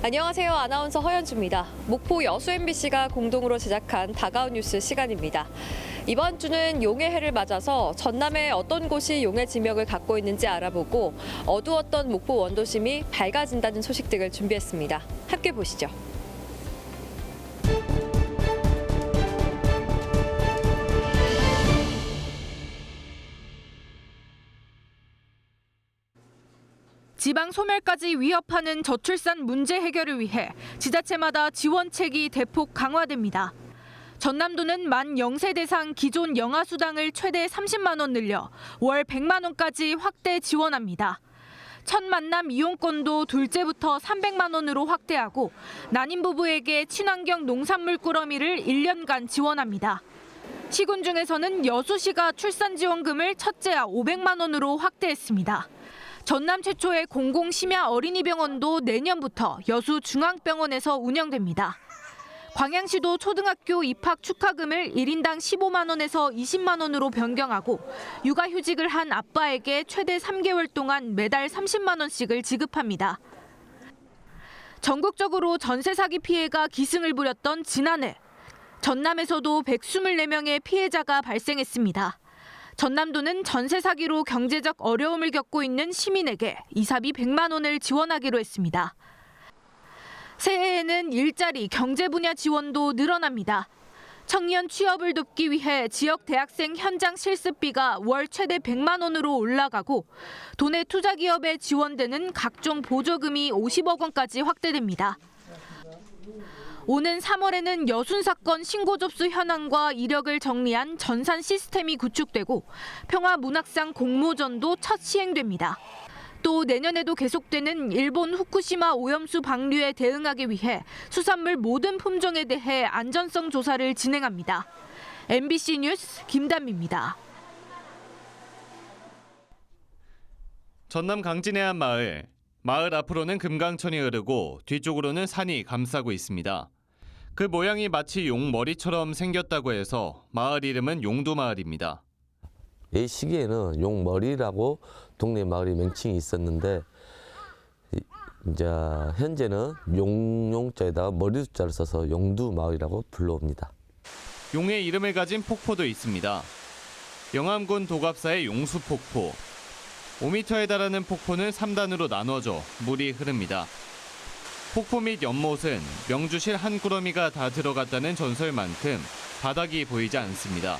안녕하세요. 아나운서 허연주입니다. 목포 여수 MBC가 공동으로 제작한 다가온 뉴스 시간입니다. 이번 주는 용의 해를 맞아서 전남의 어떤 곳이 용의 지명을 갖고 있는지 알아보고 어두웠던 목포 원도심이 밝아진다는 소식 등을 준비했습니다. 함께 보시죠. 지방 소멸까지 위협하는 저출산 문제 해결을 위해 지자체마다 지원책이 대폭 강화됩니다. 전남도는 만 0세 대상 기존 영아수당을 최대 30만 원 늘려 월 100만 원까지 확대 지원합니다. 첫 만남 이용권도 둘째부터 300만 원으로 확대하고 난임 부부에게 친환경 농산물 꾸러미를 1년간 지원합니다. 시군 중에서는 여수시가 출산지원금을 첫째아 500만 원으로 확대했습니다. 전남 최초의 공공심야 어린이병원도 내년부터 여수 중앙병원에서 운영됩니다. 광양시도 초등학교 입학 축하금을 1인당 15만 원에서 20만 원으로 변경하고 육아휴직을 한 아빠에게 최대 3개월 동안 매달 30만 원씩을 지급합니다. 전국적으로 전세 사기 피해가 기승을 부렸던 지난해, 전남에서도 124명의 피해자가 발생했습니다. 전남도는 전세 사기로 경제적 어려움을 겪고 있는 시민에게 이사비 100만 원을 지원하기로 했습니다. 새해에는 일자리, 경제 분야 지원도 늘어납니다. 청년 취업을 돕기 위해 지역 대학생 현장 실습비가 월 최대 100만 원으로 올라가고 도내 투자기업에 지원되는 각종 보조금이 50억 원까지 확대됩니다. 오는 3월에는 여순 사건 신고 접수 현황과 이력을 정리한 전산 시스템이 구축되고 평화문학상 공모전도 첫 시행됩니다. 또 내년에도 계속되는 일본 후쿠시마 오염수 방류에 대응하기 위해 수산물 모든 품종에 대해 안전성 조사를 진행합니다. MBC 뉴스 김단미입니다. 전남 강진의 한 마을 앞으로는 금강천이 흐르고 뒤쪽으로는 산이 감싸고 있습니다. 그 모양이 마치 용머리처럼 생겼다고 해서 마을 이름은 용두마을입니다. 이 시기에는 용머리라고 동네 마을이 명칭이 있었는데 이제 현재는 용자에다가 머리 숫자를 써서 용두마을이라고 불러옵니다. 용의 이름을 가진 폭포도 있습니다. 영암군 도갑사의 용수폭포. 5m에 달하는 폭포는 3단으로 나눠져 물이 흐릅니다. 폭포 및 연못은 명주실 한 꾸러미가 다 들어갔다는 전설만큼 바닥이 보이지 않습니다.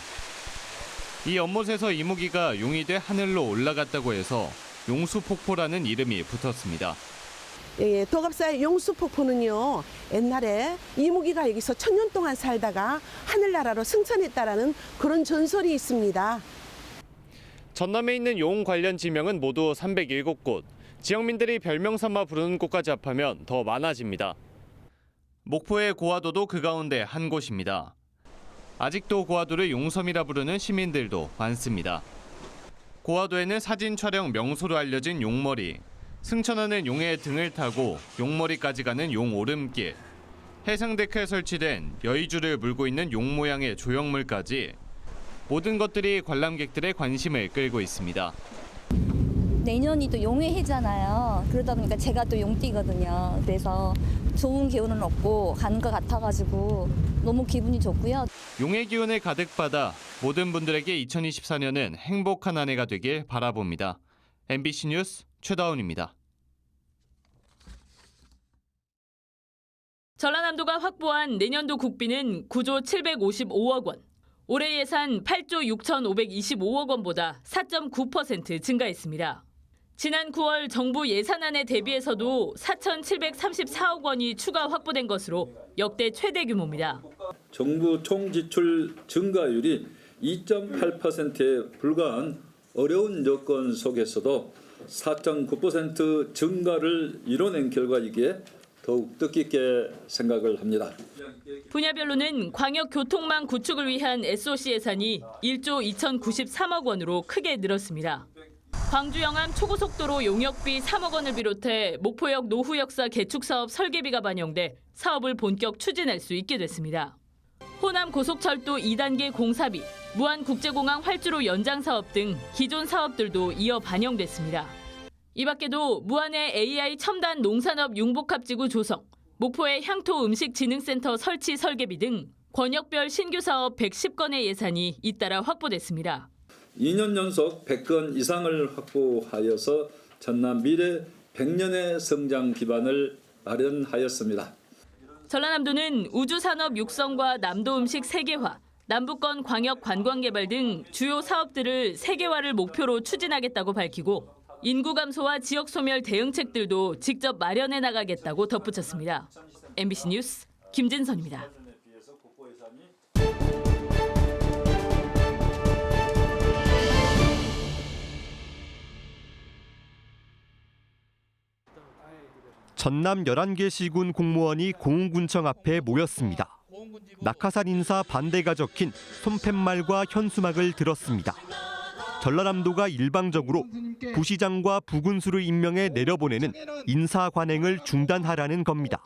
이 연못에서 이무기가 용이 돼 하늘로 올라갔다고 해서 용수폭포라는 이름이 붙었습니다. 예, 도갑사의 용수폭포는요, 옛날에 이무기가 여기서 1000년 동안 살다가 하늘나라로 승천했다라는 그런 전설이 있습니다. 전남에 있는 용 관련 지명은 모두 307곳. 지역민들이 별명 삼아 부르는 곳까지 합하면 더 많아집니다. 목포의 고화도도 그 가운데 한 곳입니다. 아직도 고화도를 용섬이라 부르는 시민들도 많습니다. 고화도에는 사진 촬영 명소로 알려진 용머리, 승천하는 용의 등을 타고 용머리까지 가는 용오름길, 해상데크에 설치된 여의주를 물고 있는 용 모양의 조형물까지 모든 것들이 관람객들의 관심을 끌고 있습니다. 내년이 또 용의 해잖아요. 그러다 보니까 제가 또 용띠거든요. 그래서 좋은 기운은 얻고 가는 것 같아가지고 너무 기분이 좋고요. 용의 기운을 가득 받아 모든 분들에게 2024년은 행복한 한 해가 되길 바라봅니다. MBC 뉴스 최다운입니다. 전라남도가 확보한 내년도 국비는 9조 755억 원. 올해 예산 8조 6,525억 원보다 4.9% 증가했습니다. 지난 9월 정부 예산안에 대비해서도 4,734억 원이 추가 확보된 것으로 역대 최대 규모입니다. 정부 총지출 증가율이 2.8%에 불과한 어려운 여건 속에서도 4.9% 증가를 이뤄낸 결과이기에 더욱 뜻깊게 생각을 합니다. 분야별로는 광역교통망 구축을 위한 SOC 예산이 1조 2,093억 원으로 크게 늘었습니다. 광주 영암 초고속도로 용역비 3억 원을 비롯해 목포역 노후역사 개축사업 설계비가 반영돼 사업을 본격 추진할 수 있게 됐습니다. 호남 고속철도 2단계 공사비, 무안국제공항 활주로 연장 사업 등 기존 사업들도 이어 반영됐습니다. 이 밖에도 무안의 AI 첨단 농산업 융복합지구 조성, 목포의 향토음식진흥센터 설치 설계비 등 권역별 신규 사업 110건의 예산이 잇따라 확보됐습니다. 2년 연속 100건 이상을 확보하여서 전남 미래 100년의 성장 기반을 마련하였습니다. 전라남도는 우주산업 육성과 남도음식 세계화, 남부권 광역 관광개발 등 주요 사업들을 세계화를 목표로 추진하겠다고 밝히고 인구 감소와 지역 소멸 대응책들도 직접 마련해 나가겠다고 덧붙였습니다. MBC 뉴스 김진선입니다. 전남 11개 시군 공무원이 고흥군청 앞에 모였습니다. 낙하산 인사 반대가 적힌 손팻말과 현수막을 들었습니다. 전라남도가 일방적으로 부시장과 부군수를 임명해 내려보내는 인사 관행을 중단하라는 겁니다.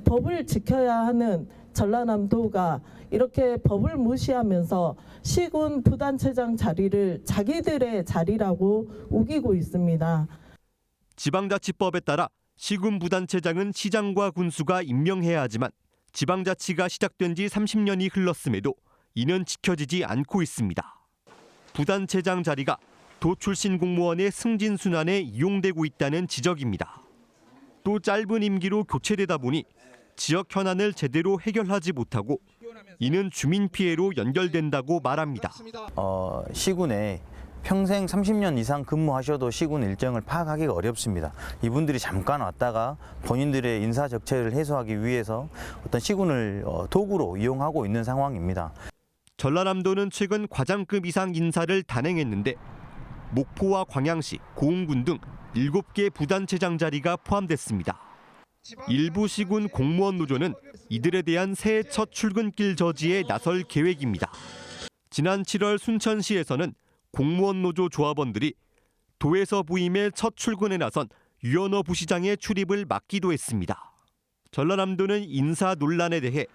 법을 지켜야 하는 전라남도가 이렇게 법을 무시하면서 시군 부단체장 자리를 자기들의 자리라고 우기고 있습니다. 지방자치법에 따라 시군 부단체장은 시장과 군수가 임명해야 하지만 지방자치가 시작된 지 30년이 흘렀음에도 이는 지켜지지 않고 있습니다. 부단체장 자리가 도 출신 공무원의 승진순환에 이용되고 있다는 지적입니다. 또 짧은 임기로 교체되다 보니 지역 현안을 제대로 해결하지 못하고 이는 주민 피해로 연결된다고 말합니다. 시군에 평생 30년 이상 근무하셔도 시군 일정을 파악하기가 어렵습니다. 이분들이 잠깐 왔다가 본인들의 인사 적체를 해소하기 위해서 어떤 시군을 도구로 이용하고 있는 상황입니다. 전라남도는 최근 과장급 이상 인사를 단행했는데 목포와 광양시, 고흥군 등 7개 부단체장 자리가 포함됐습니다. 일부 시군 공무원 노조는 이들에 대한 새해 첫 출근길 저지에 나설 계획입니다. 지난 7월 순천시에서는 공무원 노조 조합원들이 도에서 부임해 첫 출근에 나선 유현호 부시장의 출입을 막기도 했습니다. 전라남도는 인사 논란에 대해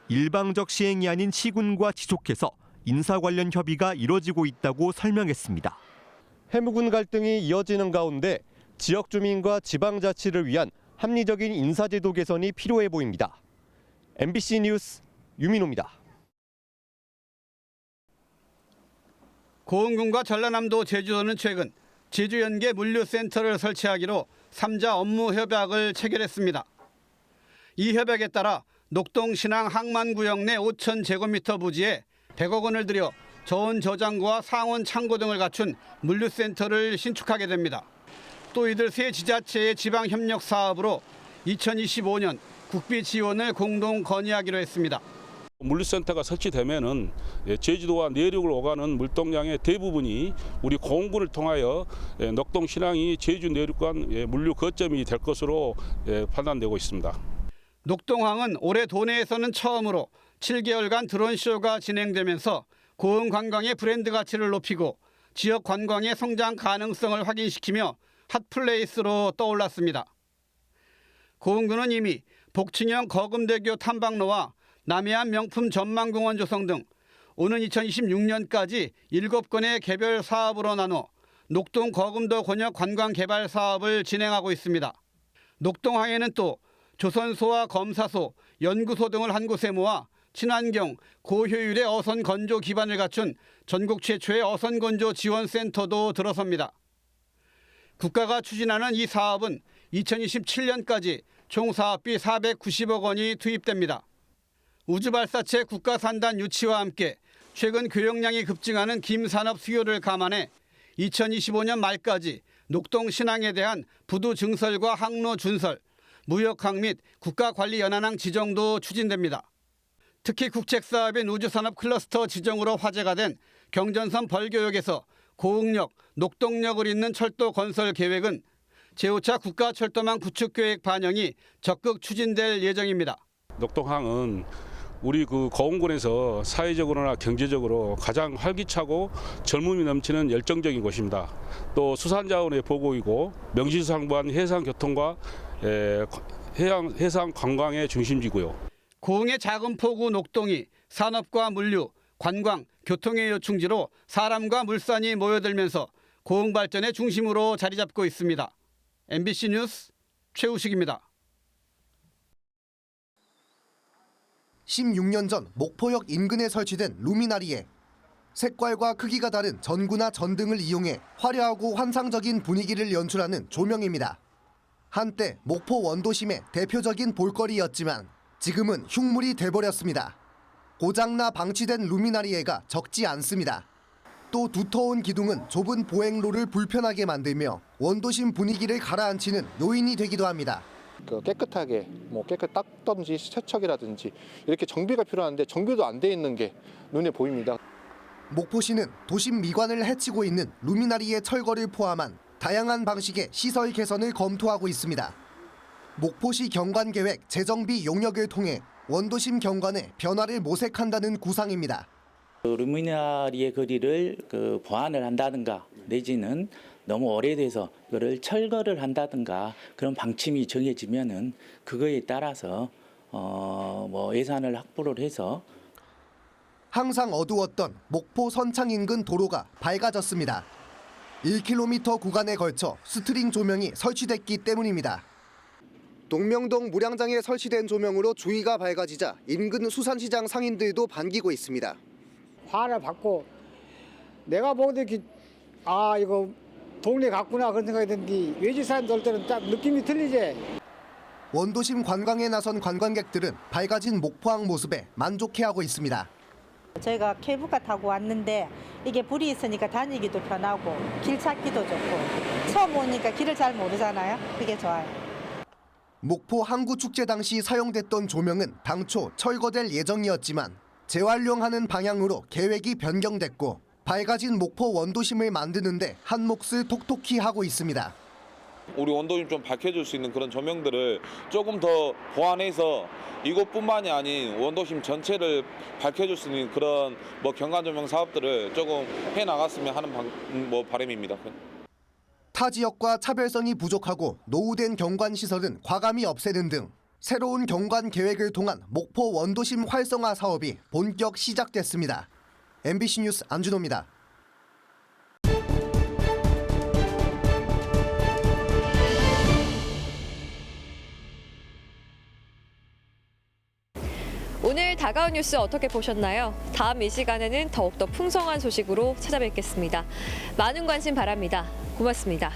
일방적 시행이 아닌 시군과 지속해서 인사 관련 협의가 이뤄지고 있다고 설명했습니다. 해무군 갈등이 이어지는 가운데 지역 주민과 지방자치를 위한 합리적인 인사제도 개선이 필요해 보입니다. MBC 뉴스 유민호입니다. 고흥군과 전라남도 제주도는 최근 제주연계 물류센터를 설치하기로 3자 업무 협약을 체결했습니다. 이 협약에 따라 녹동 신항 항만구역 내 5,000제곱미터 부지에 100억 원을 들여 저온 저장고와 상온 창고 등을 갖춘 물류센터를 신축하게 됩니다. 또 이들 세 지자체의 지방협력 사업으로 2025년 국비 지원을 공동 건의하기로 했습니다. 물류센터가 설치되면은 제주도와 내륙을 오가는 물동량의 대부분이 우리 고흥군을 통하여 녹동 신항이 제주 내륙 간 물류 거점이 될 것으로 판단되고 있습니다. 녹동항은 올해 도내에서는 처음으로 7개월간 드론쇼가 진행되면서 고흥 관광의 브랜드 가치를 높이고 지역 관광의 성장 가능성을 확인시키며 핫플레이스로 떠올랐습니다. 고흥군은 이미 복층형 거금대교 탐방로와 남해안 명품 전망공원 조성 등 오는 2026년까지 7건의 개별 사업으로 나눠 녹동 거금도 권역 관광 개발 사업을 진행하고 있습니다. 녹동항에는 또 조선소와 검사소, 연구소 등을 한 곳에 모아 친환경, 고효율의 어선 건조 기반을 갖춘 전국 최초의 어선 건조 지원센터도 들어섭니다. 국가가 추진하는 이 사업은 2027년까지 총 사업비 490억 원이 투입됩니다. 우주발사체 국가산단 유치와 함께 최근 교역량이 급증하는 김산업 수요를 감안해 2025년 말까지 녹동 신항에 대한 부두 증설과 항로 준설, 무역항 및 국가관리연안항 지정도 추진됩니다. 특히 국책사업인 우주산업 클러스터 지정으로 화제가 된 경전선 벌교역에서 고흥역, 녹동역을 잇는 철도 건설 계획은 제5차 국가철도망 구축계획 반영이 적극 추진될 예정입니다. 녹동항은 우리 고흥군에서 사회적으로나 경제적으로 가장 활기차고 젊음이 넘치는 열정적인 곳입니다. 또 수산자원의 보고이고 명실상부한 해상교통과 해상 관광의 중심지고요. 고흥의 작은 포구 녹동이 산업과 물류, 관광, 교통의 요충지로 사람과 물산이 모여들면서 고흥 발전의 중심으로 자리 잡고 있습니다. MBC 뉴스 최우식입니다. 16년 전 목포역 인근에 설치된 루미나리에 색깔과 크기가 다른 전구나 전등을 이용해 화려하고 환상적인 분위기를 연출하는 조명입니다. 한때 목포 원도심의 대표적인 볼거리였지만 지금은 흉물이 돼버렸습니다. 고장나 방치된 루미나리에가 적지 않습니다. 또 두터운 기둥은 좁은 보행로를 불편하게 만들며 원도심 분위기를 가라앉히는 요인이 되기도 합니다. 깨끗하게 깨끗 닦던지 세척이라든지 이렇게 정비가 필요한데 정비도 안 돼 있는 게 눈에 보입니다. 목포시는 도심 미관을 해치고 있는 루미나리의 철거를 포함한 다양한 방식의 시설 개선을 검토하고 있습니다. 목포시 경관계획 재정비 용역을 통해 원도심 경관에 변화를 모색한다는 구상입니다. 루미나리의 거리를 보완을 한다든가 내지는 너무 오래돼서 이거를 철거를 한다든가 그런 방침이 정해지면은 그거에 따라서 예산을 확보를 해서 항상 어두웠던 목포 선창 인근 도로가 밝아졌습니다. 1km 구간에 걸쳐 스트링 조명이 설치됐기 때문입니다. 동명동 무량장에 설치된 조명으로 주위가 밝아지자 인근 수산시장 상인들도 반기고 있습니다. 화를 받고 내가 보기에 이거 동네 같구나 그런 생각이 드는데 외지 사람들 올 때는 딱 느낌이 틀리지. 원도심 관광에 나선 관광객들은 밝아진 목포항 모습에 만족해하고 있습니다. 저희가 케이블카 타고 왔는데 이게 불이 있으니까 다니기도 편하고 길 찾기도 좋고 처음 오니까 길을 잘 모르잖아요. 그게 좋아요. 목포 항구축제 당시 사용됐던 조명은 당초 철거될 예정이었지만 재활용하는 방향으로 계획이 변경됐고 밝아진 목포 원도심을 만드는데 한 몫을 톡톡히 하고 있습니다. 우리 원도심 좀 밝혀줄 수 있는 그런 조명들을 조금 더 보완해서 이곳뿐만이 아닌 원도심 전체를 밝혀줄 수 있는 그런 경관 조명 사업들을 조금 해 나갔으면 하는 바람입니다. 타 지역과 차별성이 부족하고 노후된 경관 시설은 과감히 없애는 등 새로운 경관 계획을 통한 목포 원도심 활성화 사업이 본격 시작됐습니다. MBC 뉴스 안준호입니다. 오늘 다가온 뉴스 어떻게 보셨나요? 다음 이 시간에는 더욱더 풍성한 소식으로 찾아뵙겠습니다. 많은 관심 바랍니다. 고맙습니다.